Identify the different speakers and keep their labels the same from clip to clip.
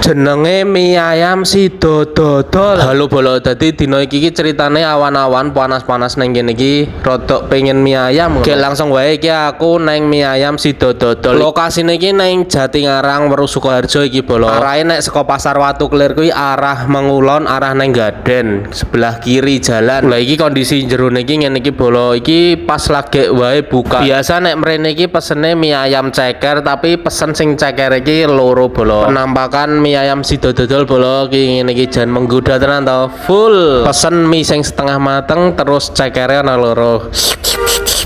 Speaker 1: Jenenge mie ayam si dodol. Halo bolo, dadi dina iki ceritane awan-awan panas-panas nang kene iki rodok pengen mie ayam. Oke, langsung wae iki aku nang mie ayam si dodol. Lokasine iki nang Jatingarang Weru Sukoharjo iki bolo. Arahe nek saka Pasar Watu Klir kuwi arah Mengulon, arah nang Gaden, sebelah kiri jalan. Lah iki kondisi jerone iki ngene iki bolo. Iki pas lagi wae buka. Biasa nek mrene iki pesene mie ayam ceker, tapi pesen sing ceker iki loro bolo. Penampakan mie ayam si dodol bolo iki ngene iki jan menggoda tenan to. Full pesen mie sing setengah mateng terus cekere ana loro.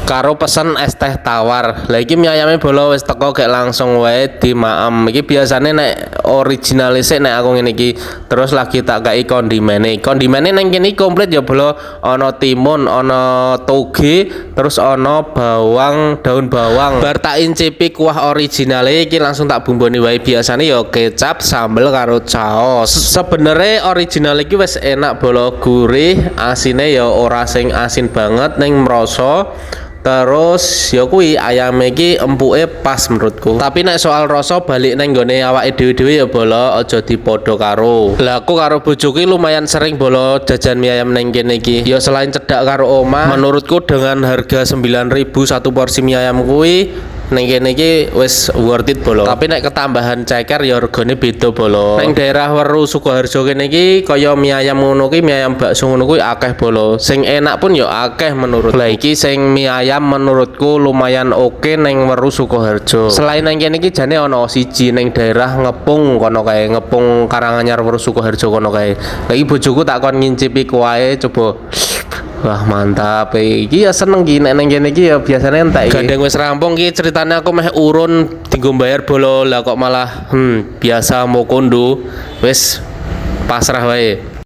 Speaker 1: Karo pesen es teh tawar. Lah iki mie ayame bolo wis teko gek langsung wae dimaem. Iki biasane nek originale sik nek aku ngene iki terus lagi tak kai kondimene. Kondimene nang kene komplit ya bolo. Ana timun, ana toge, terus ana bawang, daun bawang. Bar tak incipi kuah originale iki langsung tak bumboni wae. Biasane ya kecap, sambel karo saos. Sebenere original iki wis enak bolo, gurih, asine ya ora sing asin banget ning mrasa. Terus ya kuwi ayame iki empuke pas menurutku. Tapi nek soal rasa balik nang nggone awake dhewe-dhewe ya bolo aja dipadha karo. Lah aku karo bojoku lumayan sering bolo jajan mie ayam nang kene iki. Ya selain cedak karo omah, menurutku dengan harga 9.000 satu porsi mie ayam kuwi neng kene iki wis worth it bolo. Tapi nek ketambahan ceker ya regane beda bolo. Neng daerah Weru Sukoharjo kene iki kaya mie ayam ngono ki, mie ayam bakso ngono kuwi akeh bolo. Sing enak pun ya akeh menurut. Lah iki sing mie ayam menurutku lumayan oke neng Weru Sukoharjo. Selain neng kene iki jane ana siji neng daerah Ngepung kono kae, Ngepung Karanganyar Weru Sukoharjo kono kae. Lagi bojoku tak kon ngincipi kuwae coba. Wah mantap iki ya seneng ki nek nang kene iki ya biasane entek iki. Gandeng wis rampung ki ceritane aku meh urun dienggo bayar bolo lah kok malah biasa mau kondo wis pasrah wae.